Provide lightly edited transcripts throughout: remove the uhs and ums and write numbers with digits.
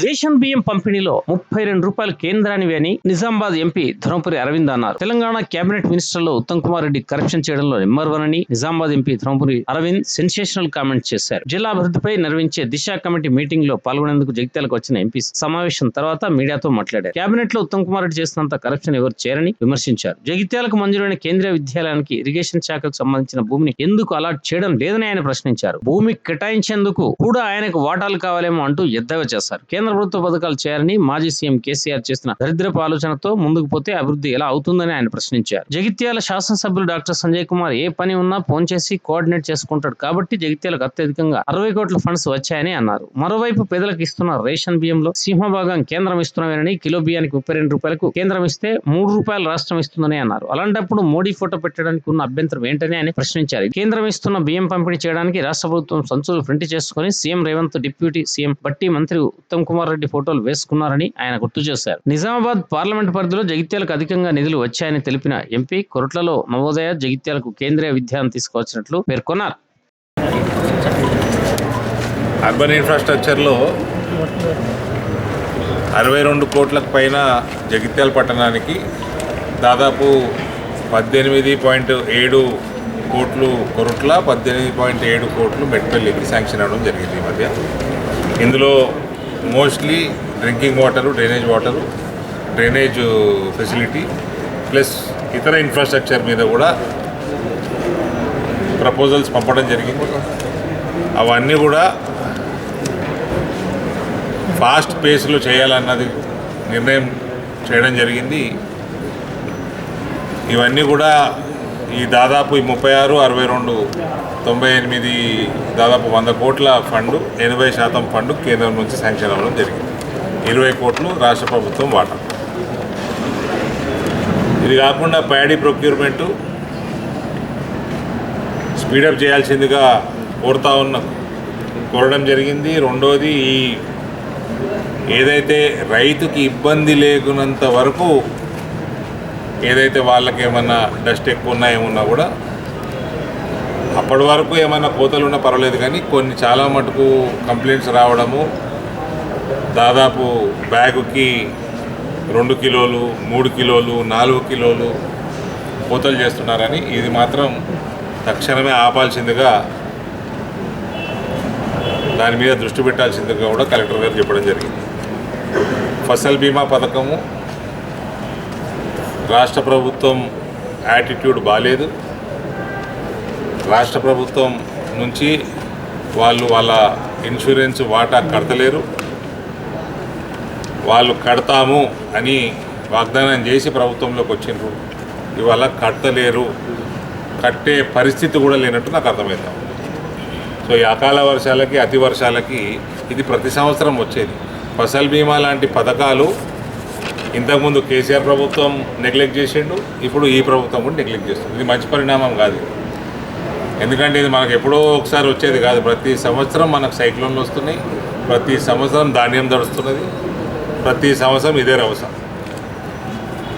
Ration బియ్యం పంపిణీలో 32 రూపాయలు కేంద్రానివి అని నిజామాబాద్ ఎంపీ ధర్మపురి అరవింద్ అన్నారు. తెలంగాణ కేబినెట్ మినిస్టర్లో ఉత్తమ్ కుమార్ రెడ్డి కరప్షన్ చేయడంలో నెంబర్ 1 అని Nizamabad MP Dharmapuri Arvind sensational comment చేశారు. జిల్లా అభివృద్ధిపై నిర్వహించే దిశ కమిటీ మీటింగ్ లో పాల్గొనేందుకు జగిత్యాలకు వచ్చిన ఎంపీ సమావేశం తర్వాత మీడియాతో మాట్లాడారు. కేబినెట్ లో ఉత్తమ్ కుమార్ రెడ్డి చేసినంత కరప్షన్ ఎవరు చేయరని విమర్శించారు. జగిత్యాలకు మంజూరైన కేంద్రీయ విద్యాలయానికి ఇరిగేషన్ శాఖకు సంబంధించిన భూమిని ఎందుకు అలాట్ చేయడం లేదని ఆయన ప్రశ్నించారు. భూమి కేటాయించేందుకు కూడా ఆయనకు వాటాలు కావాలేమో అంటూ ఎద్దేవా చేశారు. కేంద్ర ప్రభుత్వ పథకాలు చేయాలని మాజీ సీఎం కేసీఆర్ చేసిన దరిద్రపు ఆలోచనతో ముందుకు పోతే అభివృద్ధి ఎలా అవుతుందని ఆయన ప్రశ్నించారు. జగిత్యాల శాసనసభ్యులు డాక్టర్ సంజయ్ కుమార్ ఏ పని ఉన్నా ఫోన్ చేసి కోఆర్డినేట్ చేసుకుంటాడు కాబట్టి జగిత్యాలకు అత్యధికంగా 60 కోట్ల ఫండ్స్ వచ్చాయని అన్నారు. మరోవైపు పేదలకు ఇస్తున్న రేషన్ బియ్యంలో సింహభాగం కేంద్రం ఇస్తున్నవేనని కిలో బియ్యానికి 32 రూపాయలకు కేంద్రం ఇస్తే 3 రూపాయలు రాష్ట్రం ఇస్తుందని అన్నారు. అలాంటప్పుడు మోడీ ఫోటో పెట్టడానికి ఉన్న అభ్యంతరం ఏంటని ఆయన ప్రశ్నించారు. కేంద్రం ఇస్తున్న బియ్యం పంపిణీ చేయడానికి రాష్ట్ర ప్రభుత్వం సంచులు ప్రింట్ చేసుకుని సీఎం రేవంత్, డిప్యూటీ సీఎం బట్టి, మంత్రి ఉత్తమ్ కుమార్ రెడ్డి ఫోటోలు వేసుకున్నారని ఆయన గుర్తు చేశారు. నిజామాబాద్ పార్లమెంట్ పరిధిలో జగిత్యాలకు అధికంగా నిధులు వచ్చాయని తెలిపిన ఎంపీ కొరట్లలో నవోదయ, జగిత్యాలకు కేంద్రీయ విద్యాన్ని తీసుకువచ్చినట్లు పేర్కొన్నారు. అర్బన్ ఇన్ఫ్రాస్ట్రక్చర్లో 62 కోట్లకు పైన జగిత్యాల పట్టణానికి దాదాపు 18.7 కోట్లు కొరట్ల, 18.7 కోట్లు మెట్పల్లికి శాంక్షన్ అవ్వడం జరిగింది ఈ మధ్య. ఇందులో mostly drinking water, drainage facility plus ఇతర ఇన్ఫ్రాస్ట్రక్చర్ మీద కూడా ప్రపోజల్స్ పంపడం జరిగింది. అవన్నీ కూడా ఫాస్ట్ పేస్లో చేయాలన్నది నిర్ణయం చేయడం జరిగింది. ఇవన్నీ కూడా ఈ దాదాపు 36, 62, 98 దాదాపు 100 కోట్ల ఫండ్, 80% ఫండ్ కేంద్రం నుంచి శాంక్షన్ అవ్వడం జరిగింది. 20 కోట్లు రాష్ట్ర ప్రభుత్వం వాటా. ఇది కాకుండా ప్యాడీ ప్రొక్యూర్మెంటు స్పీడప్ చేయాల్సిందిగా కోరడం జరిగింది. రెండోది, ఈ ఏదైతే రైతుకి ఇబ్బంది లేకున్నంత వరకు ఏదైతే వాళ్ళకి ఏమన్నా డస్ట్ ఎక్కువ ఉన్నా ఏమున్నా కూడా అప్పటి వరకు ఏమన్నా కోతలు ఉన్నా పర్వాలేదు, కానీ కొన్ని చాలా మటుకు కంప్లైంట్స్ రావడము, దాదాపు బ్యాగుకి 2 కిలోలు, 3 కిలోలు, 4 కిలోలు కోతలు చేస్తున్నారని, ఇది మాత్రం తక్షణమే ఆపాల్సిందిగా, దాని మీద దృష్టి పెట్టాల్సిందిగా కూడా కలెక్టర్ గారు చెప్పడం జరిగింది. ఫసల్ బీమా పథకము రాష్ట్ర ప్రభుత్వం యాటిట్యూడ్ బాలేదు. రాష్ట్ర ప్రభుత్వం నుంచి వాళ్ళ ఇన్సూరెన్స్ వాటా కడతలేరు. వాళ్ళు కడతాము అని వాగ్దానం చేసి ప్రభుత్వంలోకి వచ్చిండ్రు, ఇవాళ కట్టలేరు, కట్టే పరిస్థితి కూడా లేనట్టు నాకు అర్థమవుతాం. సో ఈ అకాల వర్షాలకి, అతి వర్షాలకి ఇది ప్రతి సంవత్సరం వచ్చేది. ఫసల్ బీమా లాంటి పథకాలు ఇంతకుముందు కేసీఆర్ ప్రభుత్వం నెగ్లెక్ట్ చేసిండు, ఇప్పుడు ఈ ప్రభుత్వం కూడా నెగ్లెక్ట్ చేస్తుంది. ఇది మంచి పరిణామం కాదు. ఎందుకంటే ఇది మనకు ఎప్పుడో ఒకసారి వచ్చేది కాదు. ప్రతి సంవత్సరం మనకు సైక్లోన్లు వస్తున్నాయి, ప్రతి సంవత్సరం ధాన్యం దడుస్తున్నది, ప్రతి సంవత్సరం ఇదే రవసరం.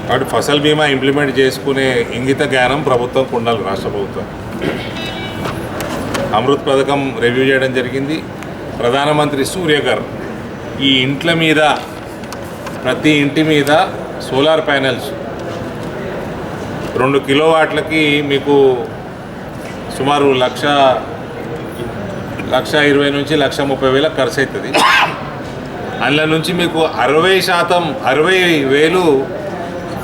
కాబట్టి ఫసల్ బీమా ఇంప్లిమెంట్ చేసుకునే ఇంగిత జ్ఞానం ప్రభుత్వంకు ఉండాలి. రాష్ట్ర ప్రభుత్వం అమృత్ పథకం రివ్యూ చేయడం జరిగింది. ప్రధానమంత్రి సూర్య గారు ఈ ఇంట్ల మీద, ప్రతి ఇంటి మీద సోలార్ ప్యానెల్స్ 2 కిలోవాట్లకి మీకు సుమారు 1,20,000 నుంచి 1,30,000 ఖర్చు అవుతుంది. అందులో నుంచి మీకు 60,000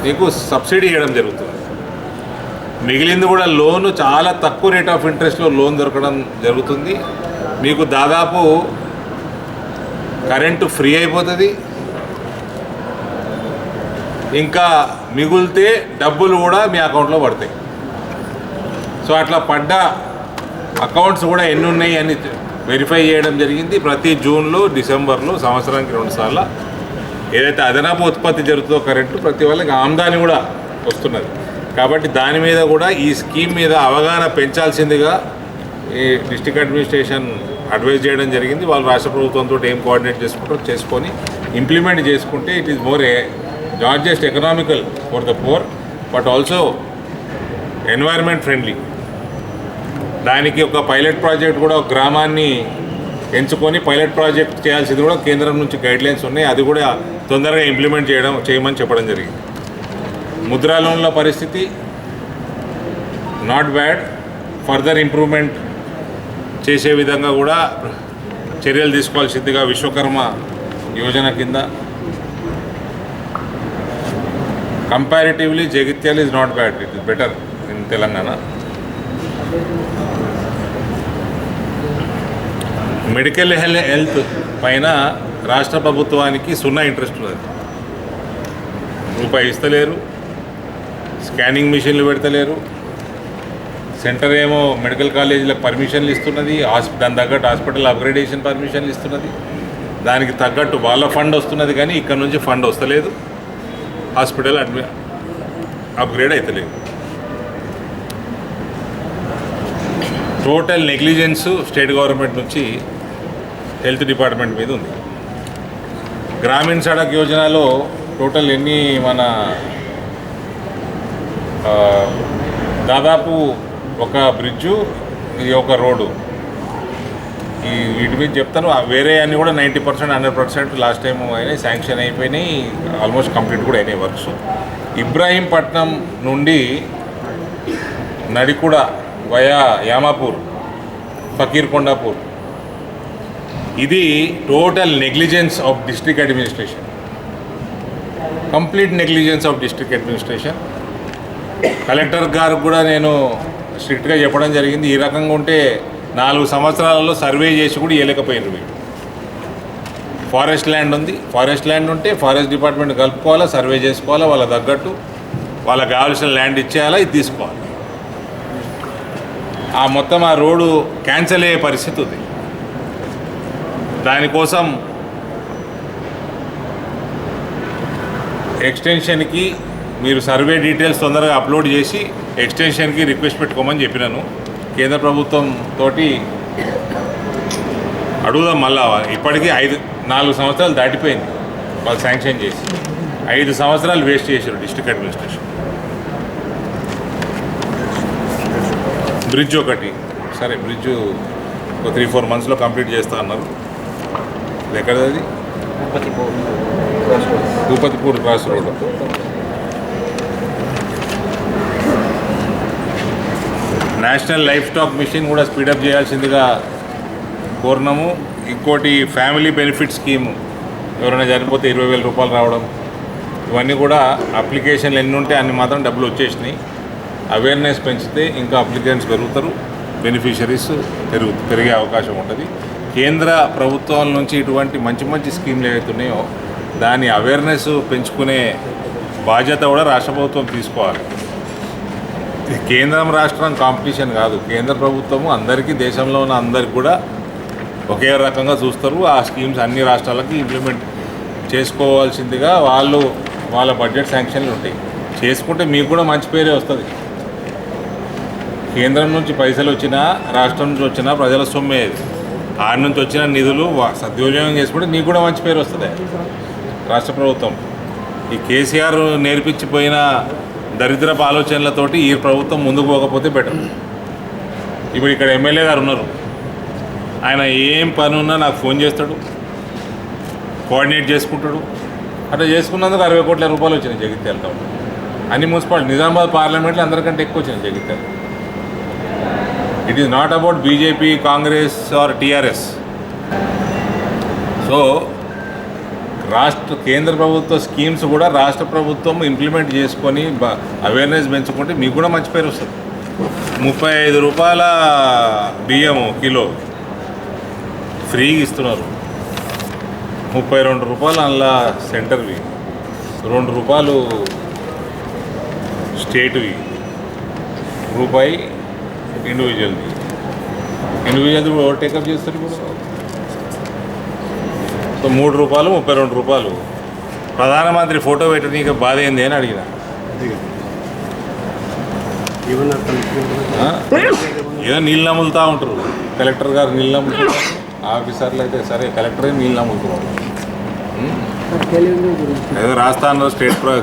మీకు సబ్సిడీ ఇవ్వడం జరుగుతుంది. మిగిలింది కూడా లోను చాలా తక్కువ రేట్ ఆఫ్ ఇంట్రెస్ట్లో లోన్ దొరకడం జరుగుతుంది. మీకు దాదాపు కరెంటు ఫ్రీ అయిపోతుంది. ఇంకా మిగిలితే డబ్బులు కూడా మీ అకౌంట్లో పడతాయి. సో అట్లా పడ్డ అకౌంట్స్ కూడా ఎన్ని ఉన్నాయి అని వెరిఫై చేయడం జరిగింది. ప్రతి జూన్లో, డిసెంబర్లో సంవత్సరానికి 2 సార్లు ఏదైతే అదనపు ఉత్పత్తి జరుగుతుందో కరెంటు, ప్రతి వాళ్ళకి ఆమ్దాని కూడా వస్తున్నది. కాబట్టి దాని మీద కూడా ఈ స్కీమ్ మీద అవగాహన పెంచాల్సిందిగా ఈ డిస్ట్రిక్ట్ అడ్మినిస్ట్రేషన్ అడ్వైజ్ చేయడం జరిగింది. వాళ్ళు రాష్ట్ర ప్రభుత్వంతో ఏం కోఆర్డినేట్ చేసుకొని ఇంప్లిమెంట్ చేసుకుంటే it is more not just economical for the poor but also environment friendly. దానికి ఒక పైలట్ ప్రాజెక్ట్ కూడా ఒక గ్రామాన్ని ఎంచుకొని పైలట్ ప్రాజెక్ట్ చేయాల్సింది కూడా కేంద్రం నుంచి గైడ్లైన్స్ ఉన్నాయి. అది కూడా తొందరగా ఇంప్లిమెంట్ చేయమని చెప్పడం జరిగింది. ముద్రా లోన్ల పరిస్థితి నాట్ బ్యాడ్. ఫర్దర్ ఇంప్రూవ్మెంట్ చేసే విధంగా కూడా చర్యలు తీసుకోవాల్సిందిగా విశ్వకర్మ యోజన కింద comparatively Jagtial is not bad, it is better in Telangana. Medical health పైన రాష్ట్ర ప్రభుత్వానికి 0 ఇంట్రెస్ట్ ఉన్నది. రూపాయి ఇస్తలేరు, స్కానింగ్ మిషన్లు పెడతలేరు. సెంటర్ ఏమో మెడికల్ కాలేజీలకు పర్మిషన్లు ఇస్తున్నది, దాని తగ్గట్టు హాస్పిటల్ అప్గ్రేడేషన్ పర్మిషన్లు ఇస్తున్నది, దానికి తగ్గట్టు వాళ్ళ ఫండ్ వస్తున్నది. కానీ ఇక్కడ నుంచి ఫండ్ వస్తలేదు, హాస్పిటల్ అప్గ్రేడ్ అవుతలేదు. టోటల్ నెగ్లిజెన్స్ స్టేట్ గవర్నమెంట్ నుంచి హెల్త్ డిపార్ట్మెంట్ మీద ఉంది. గ్రామీణ సడక్ యోజనలో టోటల్ ఎన్ని మన దాదాపు ఒక బ్రిడ్జు, ఇది ఒక రోడ్డు, ఈ వీటి మీద చెప్తాను. వేరే అన్నీ కూడా 90% 100% లాస్ట్ టైం అయినాయి, శాంక్షన్ అయిపోయినాయి, ఆల్మోస్ట్ కంప్లీట్ కూడా అయినాయి వర్క్స్. ఇబ్రాహీంపట్నం నుండి నడికుడ వయా యామాపూర్, ఫకీర్కొండాపూర్, ఇది total negligence of district administration, complete negligence of district administration. Collector గారికి కూడా నేను స్ట్రిక్ట్గా చెప్పడం జరిగింది. ఈ రకంగా ఉంటే 4 సంవత్సరాలలో సర్వే చేసి కూడా ఇవ్వలేకపోయినారు వీళ్ళు. ఫారెస్ట్ ల్యాండ్ ఉంది, ఫారెస్ట్ ల్యాండ్ ఉంటే ఫారెస్ట్ డిపార్ట్మెంట్ కలుపుకోవాలా, సర్వే చేసుకోవాలా, వాళ్ళ తగ్గట్టు వాళ్ళకి కావాల్సిన ల్యాండ్ ఇచ్చేయాలా, ఇది తీసుకోవాలి. మొత్తం ఆ రోడ్డు క్యాన్సిల్ అయ్యే పరిస్థితి ఉంది. దానికోసం ఎక్స్టెన్షన్కి మీరు సర్వే డీటెయిల్స్ తొందరగా అప్లోడ్ చేసి ఎక్స్టెన్షన్కి రిక్వెస్ట్ పెట్టుకోమని చెప్పినాను. కేంద్ర ప్రభుత్వం తోటి అడుగుదాం మళ్ళా. ఇప్పటికీ 4 సంవత్సరాలు దాటిపోయింది వాళ్ళు శాంక్షన్ చేసి, 5 సంవత్సరాలు వేస్ట్ చేశారు డిస్ట్రిక్ట్ అడ్మినిస్ట్రేషన్. బ్రిడ్జ్ ఒకటి, సరే బ్రిడ్జ్ ఒక 3-4 మంత్స్లో కంప్లీట్ చేస్తా అన్నారు. ఎక్కడది? Bhupathipur cross road. National life stock mission కూడా స్పీడప్ చేయాల్సిందిగా కోరినాము. ఇంకోటి ఫ్యామిలీ బెనిఫిట్ స్కీము, ఎవరైనా చనిపోతే 20,000 రూపాయలు రావడం, ఇవన్నీ కూడా అప్లికేషన్లు ఎన్ని ఉంటే అన్ని మాత్రం డబ్బులు వచ్చేసినాయి. అవేర్నెస్ పెంచితే ఇంకా అప్లికెంట్స్ పెరుగుతారు, బెనిఫిషరీస్ పెరిగే అవకాశం ఉంటుంది. కేంద్ర ప్రభుత్వం నుంచి ఇటువంటి మంచి మంచి స్కీమ్లు ఏవైతున్నాయో దాని అవేర్నెస్ పెంచుకునే బాధ్యత కూడా రాష్ట్ర ప్రభుత్వం తీసుకోవాలి. కేంద్రం రాష్ట్రం కాంపిటీషన్ కాదు. కేంద్ర ప్రభుత్వము అందరికీ, దేశంలో ఉన్న అందరికి కూడా ఒకే రకంగా చూస్తారు. ఆ స్కీమ్స్ అన్ని రాష్ట్రాలకి ఇంప్లిమెంట్ చేసుకోవాల్సిందిగా వాళ్ళ బడ్జెట్ శాంక్షన్లు ఉంటాయి. చేసుకుంటే మీకు కూడా మంచి పేరే వస్తుంది. కేంద్రం నుంచి పైసలు వచ్చినా, రాష్ట్రం నుంచి వచ్చినా ప్రజల సొమ్మే. ఆడి నుంచి వచ్చిన నిధులు సద్వినియోగం చేసుకుంటే నీకు కూడా మంచి పేరు వస్తుంది రాష్ట్ర ప్రభుత్వం. ఈ కేసీఆర్ నేర్పించిపోయిన దరిద్రపు ఆలోచనలతోటి ఈ ప్రభుత్వం ముందుకు పోకపోతే బెటర్. ఇప్పుడు ఇక్కడ ఎమ్మెల్యే గారు ఉన్నారు, ఆయన ఏం పని ఉన్నా నాకు ఫోన్ చేస్తాడు, కోఆర్డినేట్ చేసుకుంటాడు. అట్లా చేసుకున్నందుకు 60 కోట్ల రూపాయలు వచ్చినాయి జగిత్యాలతో. అన్ని మున్సిపాలిటీ, నిజామాబాద్ పార్లమెంట్లో అందరికంటే ఎక్కువ వచ్చినాయి Jagtial. It is not about BJP, Congress or TRS. So కేంద్ర ప్రభుత్వ స్కీమ్స్ కూడా రాష్ట్ర ప్రభుత్వం ఇంప్లిమెంట్ చేసుకొని అవేర్నెస్ పెంచుకుంటే మీకు కూడా మంచి పేరు వస్తుంది. 35 రూపాయల బియ్యము కిలో ఫ్రీగా ఇస్తున్నారు. 32 రూపాయలు అందులో సెంటర్వి, 2 రూపాయలు స్టేట్వి, రూపాయి ఇండివిజువల్ది ఎవరు టేకప్ చేస్తారు ఇప్పుడు. సో 3 రూపాయలు, 32 రూపాయలు. ప్రధానమంత్రి ఫోటో పెట్టి నీకు బాధ ఏంది అని అడిగిన. ఏదో నీళ్ళు నమ్ములుతూ ఉంటారు. కలెక్టర్ గారు నీళ్ళు నమ్ములుతారు, ఆఫీసర్లు అయితే సరే కలెక్టరే నీళ్ళు నమ్ములుతున్నారు. ఏదో రాస్తా అన్నారు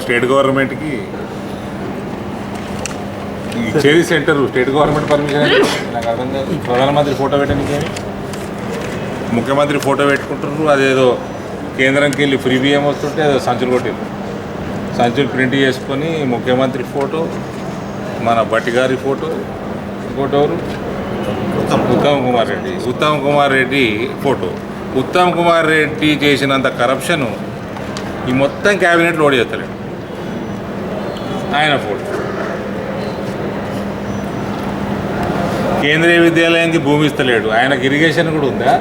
స్టేట్ గవర్నమెంట్కి ఇచ్చేది సెంటర్, స్టేట్ గవర్నమెంట్ పర్మిషన్ నాకు అర్థం కాదు. ప్రధానమంత్రి ఫోటో పెట్టడానికి ముఖ్యమంత్రి ఫోటో పెట్టుకుంటున్నారు, అదేదో కేంద్రంకి వెళ్ళి ఫ్రీ బియ్యం వస్తుంటే అదో సంచులు కొట్టారు. సంచులు ప్రింట్ చేసుకొని ముఖ్యమంత్రి ఫోటో, మన భట్టి గారి ఫోటో, ఇంకోటి ఎవరు ఉత్తమ్ కుమార్ రెడ్డి ఫోటో. ఉత్తమ్ కుమార్ రెడ్డి చేసినంత కరప్షను ఈ మొత్తం క్యాబినెట్ లోడ్ చేస్తలేడు. ఆయన ఫోటో. కేంద్రీయ విద్యాలయానికి భూమి ఇస్తలేడు. ఆయనకు ఇరిగేషన్ కూడా ఉందా?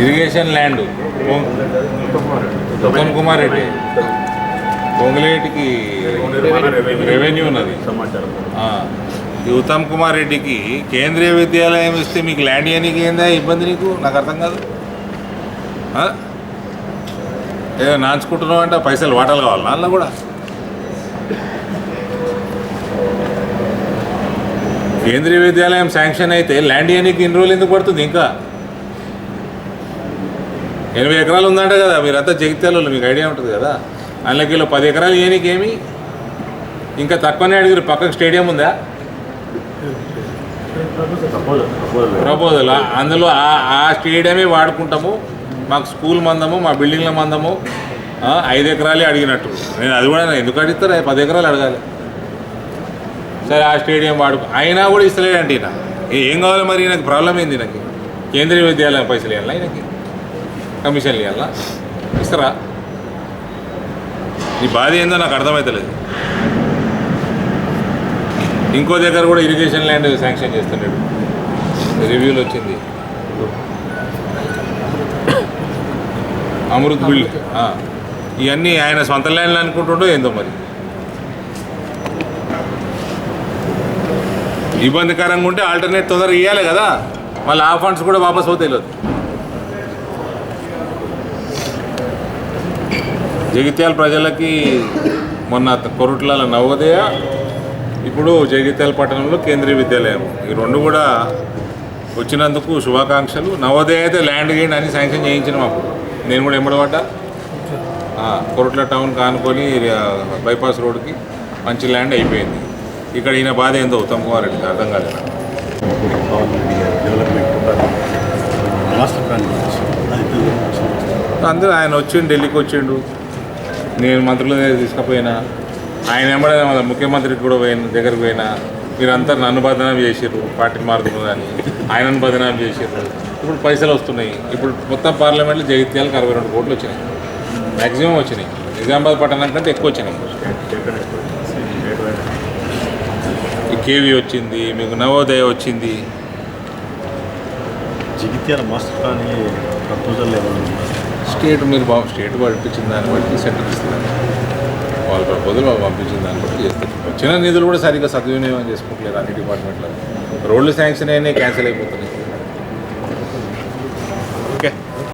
Irrigation land Uttam Kumar Reddy. పొంగులేటికి రెవెన్యూ ఉన్నది. ఈ ఉత్తమ్ కుమార్ రెడ్డికి కేంద్రీయ విద్యాలయం ఇస్తే మీకు ల్యాండ్ ఇవ్వడానికి ఏందా ఇబ్బంది? నీకు నాకు అర్థం కాదు. ఏదో నాంచుకుంటున్నావు అంటే పైసలు వాటాలు కావాలి అందులో కూడా. కేంద్రీయ విద్యాలయం శాంక్షన్ అయితే ల్యాండ్ ఇవ్వడానికి ఇన్ని రోజులు ఎందుకు పడుతుంది? ఇంకా 80 ఎకరాలు ఉందంటే కదా, మీరంతా జగిత్యాలలో, మీకు ఐడియా ఉంటుంది కదా. అందులోకి 10 ఎకరాలు ఇవ్వడానికి ఏమి, ఇంకా తక్కువనే అడిగారు. పక్కకు స్టేడియం ఉందా? ప్రపోజల్. అందులో ఆ స్టేడియమే వాడుకుంటాము, మాకు స్కూల్ మందము, మా బిల్డింగ్ల మందము 5 ఎకరాలే అడిగినట్టు. నేను అది కూడా ఎందుకు అడుగుతారు? 10 ఎకరాలు అడగాలి. సరే ఆ స్టేడియం వాడుకో, అయినా కూడా ఇస్తలేడంటే ఈయన. ఏం కావాలి మరి? నాకు ప్రాబ్లం ఏంది? నాకు కేంద్రీయ విద్యాలయం పైసలు ఇవ్వాలా? ఈయనకి కమిషన్లు ఇవ్వాలా? ఇస్తారా? నీ బాధ ఏందో నాకు అర్థమవుతలేదు. ఇంకో దగ్గర కూడా ఇరిగేషన్ ల్యాండ్ శాంక్షన్ చేస్తున్నాడు, రివ్యూలు వచ్చింది. అమృత్ బిల్డ్ ఇవన్నీ ఆయన సొంత ల్యాండ్లు అనుకుంటుండో ఏందో మరి. ఇబ్బందికరంగా ఉంటే ఆల్టర్నేట్ తొందరగా ఇవ్వాలి కదా, మళ్ళీ ఆ ఫండ్స్ కూడా వాపస్ అవుతాయి. లేదు జగిత్యాల ప్రజలకి మొన్న కొరుట్ల నవోదయ, ఇప్పుడు జగిత్యాల పట్టణంలో కేంద్రీయ విద్యాలయం, ఈ రెండు కూడా వచ్చినందుకు శుభాకాంక్షలు. నవోదయ అయితే ల్యాండ్ గేండ్ అని శాంక్షన్ చేయించిన మాకు, నేను కూడా ఎంబడబడ్డా. కొరుట్ల టౌన్ కానుకొని బైపాస్ రోడ్కి మంచి ల్యాండ్ అయిపోయింది. ఇక్కడ ఈయన బాధ ఏందో ఉత్తమ్ కుమార్ రెడ్డి అర్థం కాలేదు. అందరూ ఆయన వచ్చిండు, ఢిల్లీకి వచ్చిండు, నేను మంత్రుల దగ్గర తీసుకుపోయినా, ఆయన వెంబడే ముఖ్యమంత్రికి కూడా దగ్గరకు పోయినా. మీరంతా నన్ను బదనాం చేసారు, పార్టీని మారుతున్నారు అని ఆయనను బదనాం చేసారు. ఇప్పుడు పైసలు వస్తున్నాయి. ఇప్పుడు మొత్తం పార్లమెంట్లో జగిత్యాలకు 62 కోట్లు వచ్చినాయి, మ్యాక్సిమం వచ్చినాయి. నిజామాబాద్ పట్టణం కంటే ఎక్కువ వచ్చినాయి. ఈ కేవీ వచ్చింది, మీకు నవోదయ వచ్చింది. Jagtial master plan proposal state మీరు స్టేట్ పంపించిన దాన్ని బట్టి సెంటర్ ఇస్తున్నారు. వాళ్ళ ప్రపోజల్ వాళ్ళు పంపించిన దాన్ని బట్టి చేస్తారు. వచ్చిన నిధులు కూడా సరిగ్గా సద్వినియోగం చేసుకుంటలేరు అన్ని డిపార్ట్మెంట్లో. రోడ్లు శాంక్షన్ అయినాయి, క్యాన్సిల్ అయిపోతున్నాయి.